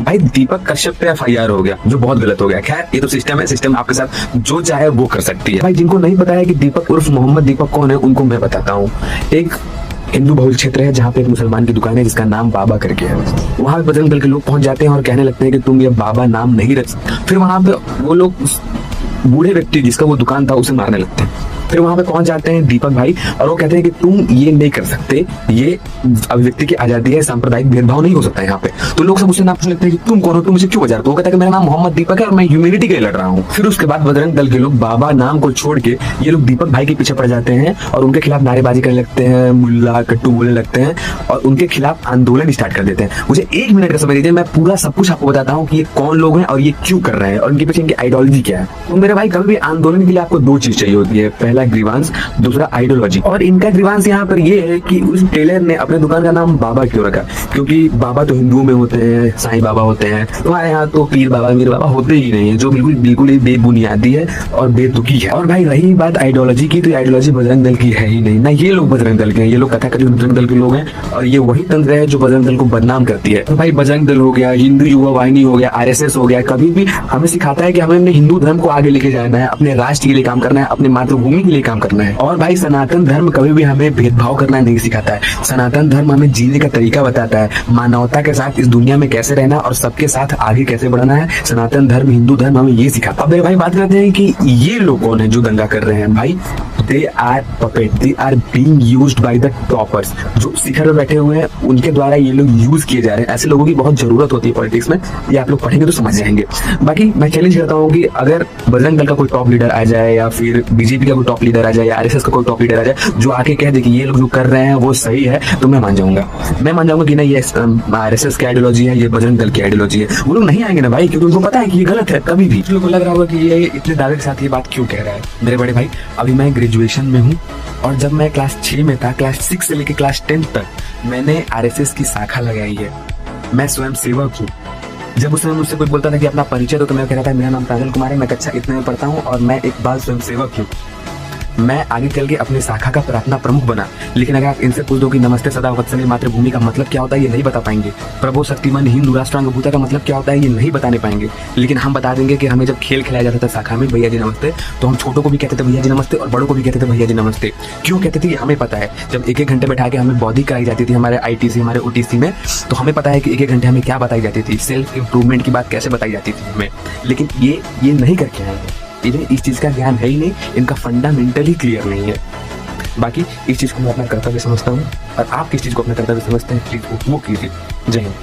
भाई दीपक कश्यप पे FIR हो गया, जो बहुत गलत हो गया। खैर ये तो सिस्टम है, सिस्टम आपके साथ जो चाहे वो कर सकती है। भाई जिनको नहीं पता है कि दीपक उर्फ मोहम्मद दीपक कौन है, उनको मैं बताता हूँ। एक हिंदू बहुल क्षेत्र है जहाँ पे एक मुसलमान की दुकान है जिसका नाम बाबा करके है। वहाँ पे बजरंग दल के लोग पहुंच जाते हैं और कहने लगते हैं कि तुम ये बाबा नाम नहीं रख। फिर वहां पे वो लोग उस बूढ़े व्यक्ति जिसका वो दुकान था उसे मारने लगते हैं। फिर वहां पे पहुंच जाते हैं दीपक भाई और वो कहते हैं कि तुम ये नहीं कर सकते, ये अभिव्यक्ति की आजादी है, सांप्रदायिक भेदभाव नहीं हो सकता यहाँ पे। तो लोग सब उससे नाम पूछने लगते हैं कि तुम कौन हो, तुम मुझे क्यों बजा रहे हो? तो वो कहता है कि मेरा नाम मोहम्मद दीपक है और मैं ह्यूमैनिटी के लिए लड़ रहा हूँ। फिर उसके बाद बजरंग दल के लोग बाबा नाम को छोड़ के ये लोग दीपक भाई के पीछे पड़ जाते हैं और उनके खिलाफ नारेबाजी करने लगते हैं, मुल्ला कट्टू बोलने लगते हैं और उनके खिलाफ आंदोलन स्टार्ट कर देते हैं। मुझे 1 मिनट का समय दीजिए, मैं पूरा सब कुछ आपको बताता हूँ कि ये कौन लोग हैं और ये क्यों कर रहे हैं और उनके पीछे इनकी आइडियोलॉजी क्या है। तो मेरे भाई कभी भी आंदोलन के लिए आपको 2 चीज चाहिए होती है, पहला ग्रीवांस, दूसरा आइडियोलॉजी। और इनका ग्रीवांस यहाँ पर ये है कि उस टेलर ने अपने दुकान का नाम बाबा क्यों रखा, क्योंकि बाबा तो हिंदुओं में होते हैं, साईं बाबा होते हैं, हमारे यहाँ तो पीर बाबा मीर बाबा होते ही नहीं है, जो बिल्कुल ही बेबुनियादी है और बेतुकी है। और भाई रही बात आइडियोलॉजी की, तो आइडियोलॉजी बजरंग दल की है ही नहीं ना, ये लोग बजरंग दल के हैं, ये लोग कथाकथित बजरंग दल के लोग हैं और ये वही तंत्र है जो बजरंग दल को बदनाम करती है। तो भाई बजरंग दल हो गया, हिंदू युवा वाहिनी हो गया, RSS हो गया, कभी भी हमें सिखाता है कि हमें अपने हिंदू धर्म को आगे लेके जाना है, अपने राष्ट्र के लिए काम करना है, अपने मातृभूमि के लिए काम करना है। और भाई सनातन धर्म कभी भी हमें भेदभाव करना नहीं सिखाता है। सनातन धर्म हमें जीने का तरीका बताता है, मानवता के साथ इस दुनिया में कैसे रहना और सबके साथ आगे कैसे बढ़ना है। सनातन धर्म, हिंदू धर्म हमें ये सिखाता है। अब मेरे भाई बात करते हैं कि ये लोग कौन है जो दंगा कर रहे हैं। भाई they are puppet, they are being used by the toppers. जो शिखर पर बैठे हुए हैं उनके द्वारा ये लोग यूज किए जा रहे हैं। ऐसे लोगों की बहुत जरूरत होती है पॉलिटिक्स में, ये आप लोग पढ़ेंगे तो समझ जाएंगे। बाकी मैं चैलेंज करता हूँ कि अगर बजरंग दल का कोई टॉप लीडर आ जाए या फिर बीजेपी का कोई टॉप लीडर आ जाए या RSS का कोई टॉप लीडर आ जाए जो आके कह दे कि ये लोग जो कर रहे हैं वो सही है, तो मैं मान जाऊंगा कि नहीं ये RSS की आइडियोलॉजी है, ये बजरंग दल की आइडियोलॉजी है। वो लोग नहीं आएंगे ना भाई, क्योंकि उनको पता है कि ये गलत है। कभी भी लोगों को लग रहा होगा कि ये इतने दावे के साथ ये बात क्यों कह रहा है। मेरे बड़े भाई अभी मैं ग्रेजुएशन में हूँ और जब मैं क्लास 6 में था, क्लास 6 से लेकर क्लास 10 तक मैंने RSS की शाखा लगाई है। मैं स्वयं सेवक हूँ। जब उस समय मुझसे कोई बोलता था कि अपना परिचय दो, तो मैं कहता था मेरा नाम प्रांजल कुमार है, मैं कक्षा इतने में पढ़ता हूँ और मैं एक बाल स्वयं सेवक हूँ। मैं आगे चल के अपनी शाखा का प्रार्थना प्रमुख बना। लेकिन अगर आप इनसे पूछ दो कि नमस्ते सदा वत्सले मातृभूमि का मतलब क्या होता है, ये नहीं बता पाएंगे। प्रभु शक्तिमान हिंदू राष्ट्रांग भूता का मतलब क्या होता है, ये नहीं बताने पाएंगे। लेकिन हम बता देंगे कि हमें जब खेल खिलाया जाता था शाखा में, भैया जी नमस्ते, तो हम छोटों को भी कहते थे भैया जी नमस्ते और बड़ों को भी कहते थे भैया जी नमस्ते। क्यों कहते थे ये हमें पता है। जब 1-1 घंटे बैठा के हमें बौद्धिक कराई जाती थी हमारे ITC, हमारे OTC में, तो हमें पता है कि 1-1 घंटे हमें क्या बताई जाती थी, सेल्फ इंप्रूवमेंट की बात कैसे बताई जाती थी हमें। लेकिन ये नहीं करके आएंगे, इन्हें इस चीज का ज्ञान है ही नहीं, इनका फंडामेंटली क्लियर नहीं है। बाकी इस चीज को मैं अपना कर्तव्य समझता हूँ और आप किस चीज को अपना कर्तव्य समझते हैं प्लीज वो कीजिए। जय हिंद।